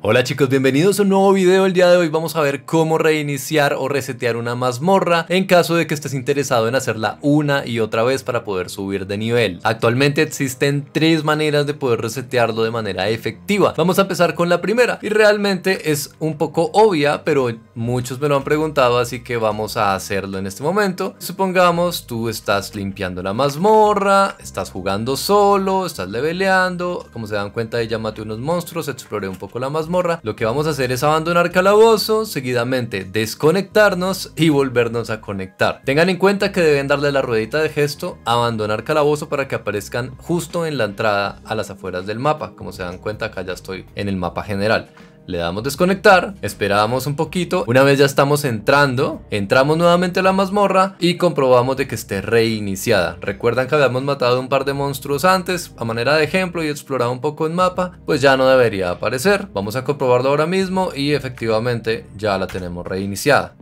Hola chicos, bienvenidos a un nuevo video. El día de hoy vamos a ver cómo reiniciar o resetear una mazmorra en caso de que estés interesado en hacerla una y otra vez para poder subir de nivel. Actualmente existen tres maneras de poder resetearlo de manera efectiva. Vamos a empezar con la primera y realmente es un poco obvia, pero muchos me lo han preguntado, así que vamos a hacerlo en este momento. Supongamos tú estás limpiando la mazmorra, estás jugando solo, estás leveleando. Como se dan cuenta, ya maté unos monstruos, exploré un poco la mazmorra. Lo que vamos a hacer es abandonar calabozo, seguidamente desconectarnos y volvernos a conectar. Tengan en cuenta que deben darle la ruedita de gesto abandonar calabozo para que aparezcan justo en la entrada a las afueras del mapa. Como se dan cuenta, acá ya estoy en el mapa general. Le damos desconectar, esperamos un poquito. Una vez ya estamos entrando, entramos nuevamente a la mazmorra y comprobamos de que esté reiniciada. Recuerdan que habíamos matado un par de monstruos antes a manera de ejemplo y explorado un poco el mapa, pues ya no debería aparecer. Vamos a comprobarlo ahora mismo y efectivamente ya la tenemos reiniciada.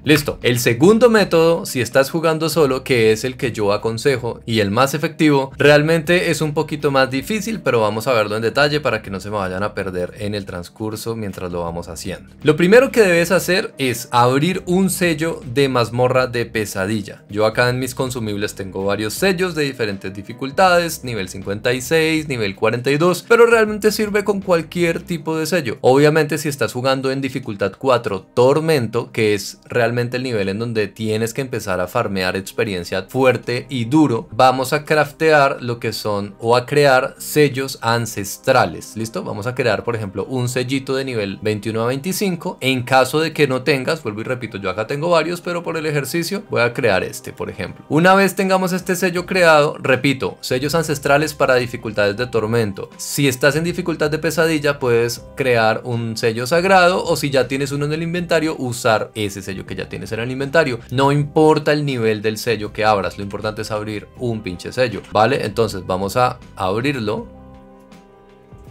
Listo. El segundo método, si estás jugando solo, que es el que yo aconsejo y el más efectivo, realmente es un poquito más difícil, pero vamos a verlo en detalle para que no se me vayan a perder en el transcurso mientras lo vamos haciendo. Lo primero que debes hacer es abrir un sello de mazmorra de pesadilla. Yo acá en mis consumibles tengo varios sellos de diferentes dificultades, nivel 56, nivel 42, pero realmente sirve con cualquier tipo de sello. Obviamente si estás jugando en dificultad 4 Tormento, que es realmente el nivel en donde tienes que empezar a farmear experiencia fuerte y duro, vamos a craftear lo que son o a crear sellos ancestrales. ¿Listo? Vamos a crear, por ejemplo, un sellito de nivel 21 a 25. En caso de que no tengas, vuelvo y repito, yo acá tengo varios, pero por el ejercicio voy a crear este, por ejemplo. Una vez tengamos este sello creado, repito, sellos ancestrales para dificultades de tormento. Si estás en dificultad de pesadilla, puedes crear un sello sagrado, o si ya tienes uno en el inventario, usar ese sello que ya tienes en el inventario. No importa el nivel del sello que abras, lo importante es abrir un pinche sello, ¿vale? Entonces vamos a abrirlo.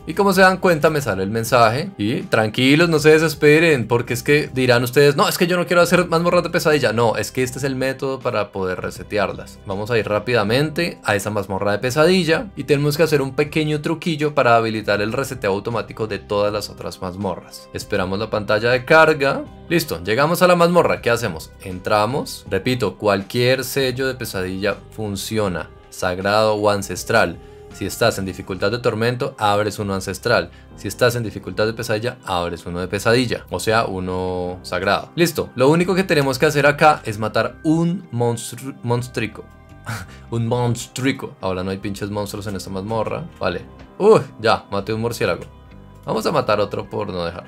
Y como se dan cuenta me sale el mensaje. Y tranquilos, no se desesperen, porque es que dirán ustedes, no, es que yo no quiero hacer mazmorras de pesadilla. No, es que este es el método para poder resetearlas. Vamos a ir rápidamente a esa mazmorra de pesadilla y tenemos que hacer un pequeño truquillo para habilitar el reseteo automático de todas las otras mazmorras. Esperamos la pantalla de carga. Listo, llegamos a la mazmorra. ¿Qué hacemos? Entramos. Repito, cualquier sello de pesadilla funciona, sagrado o ancestral. Si estás en dificultad de tormento, abres uno ancestral. Si estás en dificultad de pesadilla, abres uno de pesadilla, o sea, uno sagrado. Listo, lo único que tenemos que hacer acá es matar un monstrico. Un monstrico. Ahora no hay pinches monstruos en esta mazmorra. Vale. Ya, maté un murciélago. Vamos a matar otro por no dejar.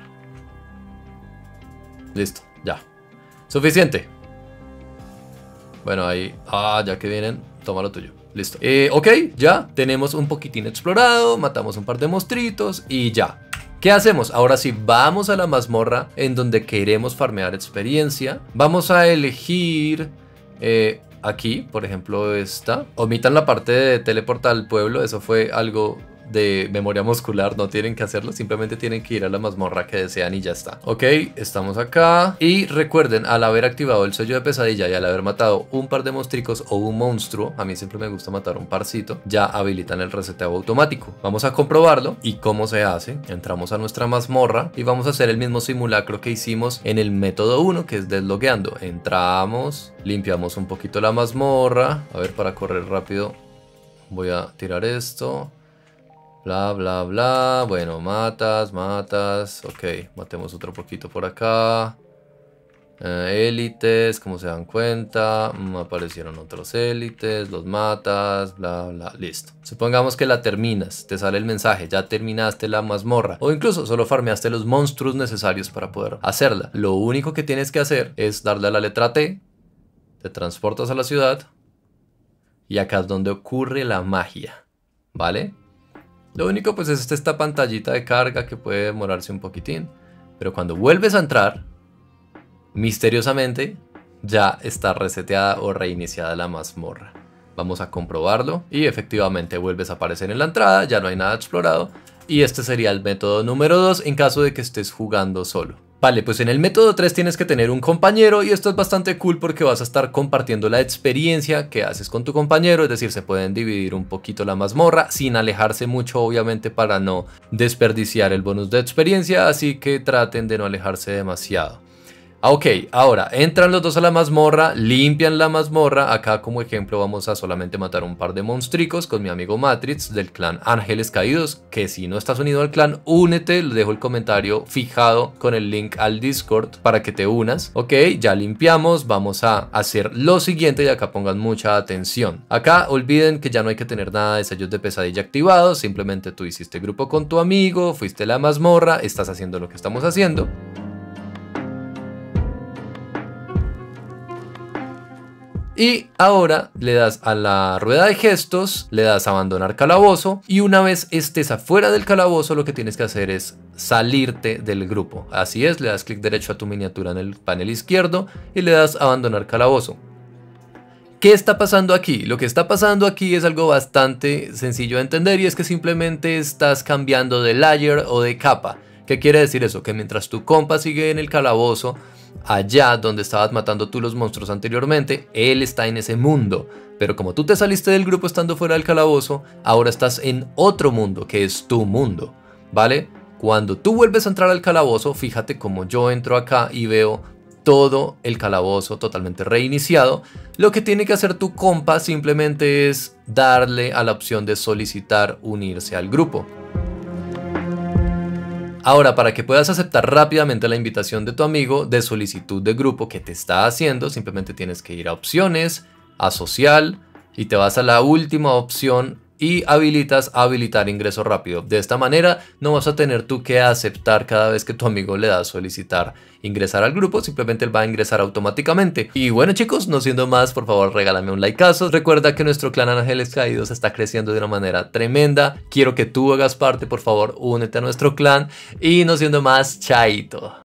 Listo, ya. Suficiente. Bueno, ahí. Ya que vienen, toma lo tuyo. Listo. Ok, ya tenemos un poquitín explorado, matamos un par de monstruitos y ya. ¿Qué hacemos? Ahora sí, vamos a la mazmorra en donde queremos farmear experiencia. Vamos a elegir aquí, por ejemplo, esta. Omitan la parte de teleportar al pueblo, eso fue algo de memoria muscular, no tienen que hacerlo, simplemente tienen que ir a la mazmorra que desean y ya está. Ok, estamos acá y recuerden, al haber activado el sello de pesadilla y al haber matado un par de monstruos o un monstruo, a mí siempre me gusta matar un parcito, ya habilitan el reseteo automático. Vamos a comprobarlo y cómo se hace. Entramos a nuestra mazmorra y vamos a hacer el mismo simulacro que hicimos en el método 1, que es deslogueando. Entramos, limpiamos un poquito la mazmorra, a ver, para correr rápido voy a tirar esto. Bla, bla, bla. Bueno, matas. Ok, matemos otro poquito por acá. Élites, como se dan cuenta. Aparecieron otros élites. Los matas. Bla, bla. Listo. Supongamos que la terminas. Te sale el mensaje. Ya terminaste la mazmorra. O incluso solo farmeaste los monstruos necesarios para poder hacerla. Lo único que tienes que hacer es darle a la letra T. Te transportas a la ciudad. Y acá es donde ocurre la magia. ¿Vale? Lo único pues es esta pantallita de carga que puede demorarse un poquitín. Pero cuando vuelves a entrar, misteriosamente ya está reseteada o reiniciada la mazmorra. Vamos a comprobarlo y efectivamente vuelves a aparecer en la entrada, ya no hay nada explorado. Y este sería el método número 2 en caso de que estés jugando solo. Vale, pues en el método 3 tienes que tener un compañero y esto es bastante cool porque vas a estar compartiendo la experiencia que haces con tu compañero, es decir, se pueden dividir un poquito la mazmorra sin alejarse mucho obviamente para no desperdiciar el bonus de experiencia, así que traten de no alejarse demasiado. Ok, ahora entran los dos a la mazmorra, limpian la mazmorra. Acá como ejemplo vamos a solamente matar un par de monstricos con mi amigo Matrix del clan Ángeles Caídos, que si no estás unido al clan, únete, les dejo el comentario fijado con el link al Discord para que te unas. Ok, ya limpiamos, vamos a hacer lo siguiente y acá pongan mucha atención. Acá olviden que ya no hay que tener nada de sellos de pesadilla activados, simplemente tú hiciste grupo con tu amigo, fuiste a la mazmorra, estás haciendo lo que estamos haciendo. Y ahora le das a la rueda de gestos, le das a abandonar calabozo y una vez estés afuera del calabozo lo que tienes que hacer es salirte del grupo. Así es, le das clic derecho a tu miniatura en el panel izquierdo y le das a abandonar calabozo. ¿Qué está pasando aquí? Lo que está pasando aquí es algo bastante sencillo de entender y es que simplemente estás cambiando de layer o de capa. ¿Qué quiere decir eso? Que mientras tu compa sigue en el calabozo, allá donde estabas matando tú los monstruos anteriormente, él está en ese mundo. Pero como tú te saliste del grupo estando fuera del calabozo, ahora estás en otro mundo, que es tu mundo, ¿vale? Cuando tú vuelves a entrar al calabozo, fíjate como yo entro acá y veo todo el calabozo totalmente reiniciado. Lo que tiene que hacer tu compa simplemente es darle a la opción de solicitar unirse al grupo. Ahora, para que puedas aceptar rápidamente la invitación de tu amigo de solicitud de grupo que te está haciendo, simplemente tienes que ir a opciones, a social y te vas a la última opción y habilitas habilitar ingreso rápido. De esta manera no vas a tener tú que aceptar cada vez que tu amigo le da a solicitar ingresar al grupo, simplemente él va a ingresar automáticamente. Y bueno chicos, no siendo más, por favor regálame un likeazo. Recuerda que nuestro clan Ángeles Caídos está creciendo de una manera tremenda. Quiero que tú hagas parte, por favor únete a nuestro clan y no siendo más, chaito.